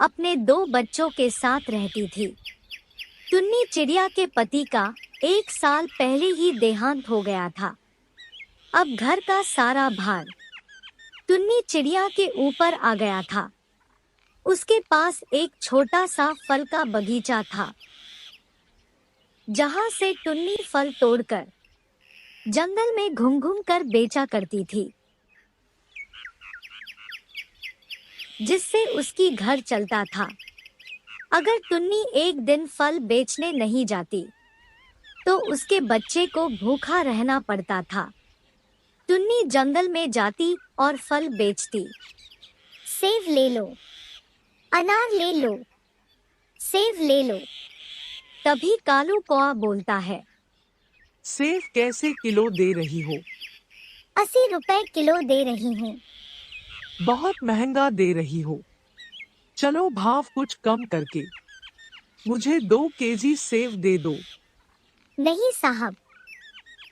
अपने 2 बच्चों के साथ रहती थी। टुन्नी चिड़िया के पति का 1 साल पहले ही देहांत हो गया था। अब घर का सारा भार टुन्नी चिड़िया के ऊपर आ गया था। उसके पास एक छोटा सा फल का बगीचा था, जहां से टुन्नी फल तोड़कर जंगल में घूम-घूम कर बेचा करती थी, जिससे उसकी घर चलता था। अगर टुन्नी एक दिन फल बेचने नहीं जाती, तो उसके बच्चे को भूखा रहना पड़ता था। टुन्नी जंगल में जाती और फल बेचती। सेब ले लो, अनार ले लो, सेब ले लो। तभी कालू कौआ बोलता है, सेब कैसे किलो दे रही हो? 80 रुपए किलो दे रही हूँ। बहुत महंगा दे रही हो। चलो भाव कुछ कम करके मुझे 2 केजी सेब दे दो। नहीं साहब,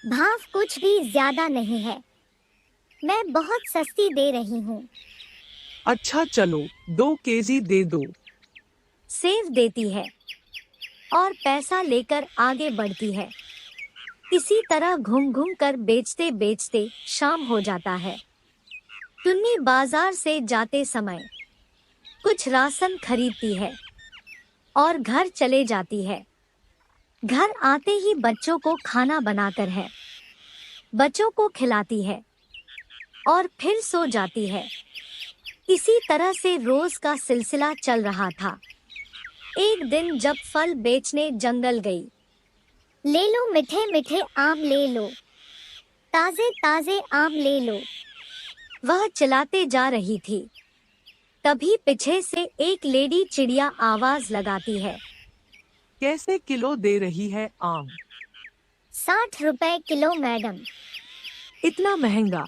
भाव कुछ भी ज्यादा नहीं है। मैं बहुत सस्ती दे रही हूँ। अच्छा चलो 2 केजी दे दो। सेब देती है और पैसा लेकर आगे बढ़ती है। इसी तरह घूम-घूम कर बेचते बेचते शाम हो जाता है। टुन्नी बाजार से जाते समय कुछ राशन खरीदती है और घर चले जाती है। घर आते ही बच्चों को खाना बनाकर है, बच्चों को खिलाती है और फिर सो जाती है। इसी तरह से रोज का सिलसिला चल रहा था। एक दिन जब फल बेचने जंगल गई, ले लो मीठे मीठे आम ले लो, ताजे ताजे आम ले लो। वह चिल्लाते जा रही थी। तभी पीछे से एक लेडी चिड़िया आवाज लगाती है, कैसे किलो दे रही है आम? 60 रुपए किलो मैडम। इतना महंगा?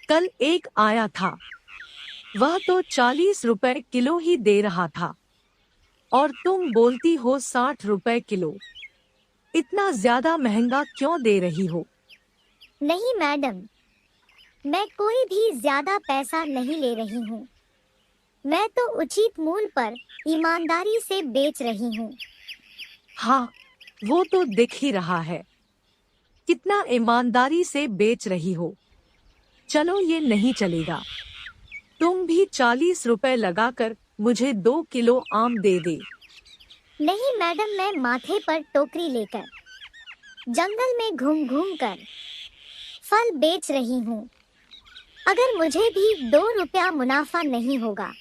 कल एक आया था, वह तो 40 रुपए किलो ही दे रहा था, और तुम बोलती हो 60 रुपए किलो। इतना ज्यादा महंगा क्यों दे रही हो? नहीं मैडम, मैं कोई भी ज्यादा पैसा नहीं ले रही हूँ। मैं तो उचित मूल्य पर ईमानदारी से बेच रही हूँ। हाँ, वो तो दिख ही रहा है। कितना ईमानदारी से बेच रही हो। चलो ये नहीं चलेगा। तुम भी 40 रुपए लगाकर मुझे 2 किलो आम दे दे। नहीं मैडम, मैं माथे पर टोकरी लेकर जंगल में घूम घूम कर फल बेच रही हूँ। अगर मुझे भी 2 रुपया मुनाफा नहीं होगा,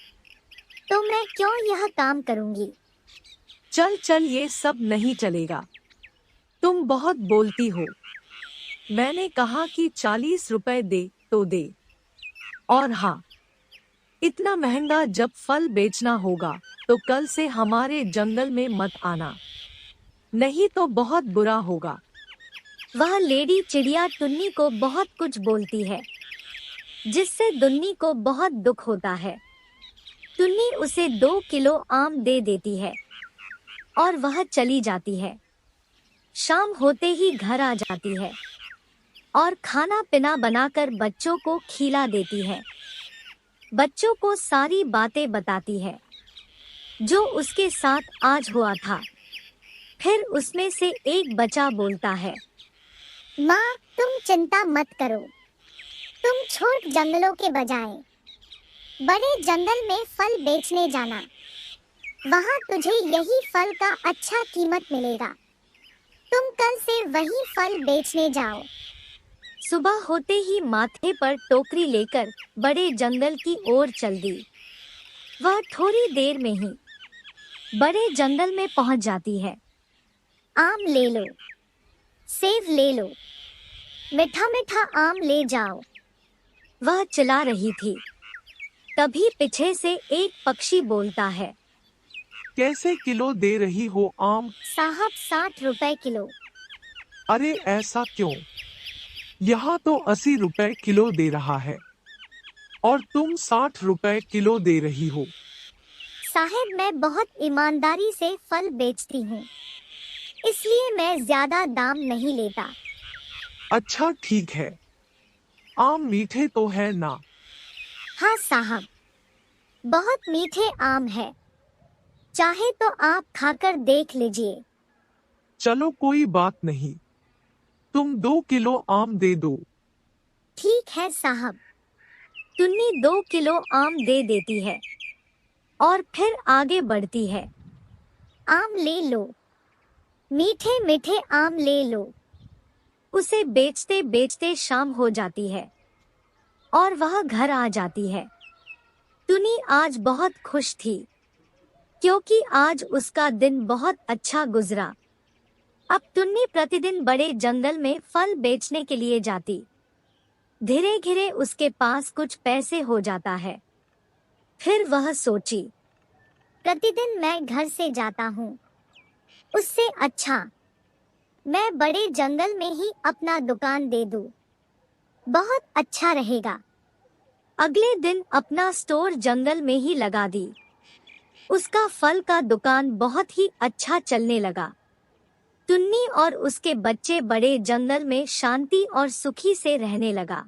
तो मैं क्यों यह काम करूँगी। चल चल, ये सब नहीं चलेगा। तुम बहुत बोलती हो। मैंने कहा कि 40 रुपए दे तो दे। और हाँ, इतना महंगा जब फल बेचना होगा तो कल से हमारे जंगल में मत आना, नहीं तो बहुत बुरा होगा। वह लेडी चिड़िया टुन्नी को बहुत कुछ बोलती है, जिससे टुन्नी को बहुत दुख होता है। टुन्नी उसे 2 किलो आम दे देती है और वह चली जाती है। शाम होते ही घर आ जाती है और खाना पीना बनाकर बच्चों को खिला देती है। बच्चों को सारी बातें बताती है जो उसके साथ आज हुआ था। फिर उसमें से एक बच्चा बोलता है, माँ, तुम चिंता मत करो। तुम छोटे जंगलों के बजाय बड़े जंगल में फल बेचने जाना। वहाँ तुझे यही फल का अच्छा कीमत मिलेगा। तुम कल से वही फल बेचने जाओ। सुबह होते ही माथे पर टोकरी लेकर बड़े जंगल की ओर चल दी। वह थोड़ी देर में ही बड़े जंगल में पहुंच जाती है। आम ले लो, सेब ले लो, मीठा मीठा आम ले जाओ। वह चिल्ला रही थी। तभी पीछे से एक पक्षी बोलता है, कैसे किलो दे रही हो आम? साहब 60 रुपए किलो। अरे ऐसा क्यों? यहाँ तो 80 रुपए किलो दे रहा है और तुम 60 रुपए किलो दे रही हो। साहब, मैं बहुत ईमानदारी से फल बेचती हूँ, इसलिए मैं ज्यादा दाम नहीं लेता। अच्छा ठीक है। आम मीठे तो है ना? हाँ साहब, बहुत मीठे आम है। चाहे तो आप खाकर देख लीजिए। चलो कोई बात नहीं, तुम 2 किलो आम दे दो। ठीक है साहब। टुन्नी 2 किलो आम दे देती है और फिर आगे बढ़ती है। आम ले लो, मीठे मीठे आम ले लो। उसे बेचते बेचते शाम हो जाती है और वह घर आ जाती है। टुनी आज बहुत खुश थी क्योंकि आज उसका दिन बहुत अच्छा गुजरा। अब टुन्नी प्रतिदिन बड़े जंगल में फल बेचने के लिए जाती। धीरे धीरे उसके पास कुछ पैसे हो जाता है। फिर वह सोची, प्रतिदिन मैं घर से जाता हूँ, उससे अच्छा मैं बड़े जंगल में ही अपना दुकान दे दूँ। बहुत अच्छा रहेगा। अगले दिन अपना स्टोर जंगल में ही लगा दी। उसका फल का दुकान बहुत ही अच्छा चलने लगा। टुन्नी और उसके बच्चे बड़े जंगल में शांति और सुखी से रहने लगा।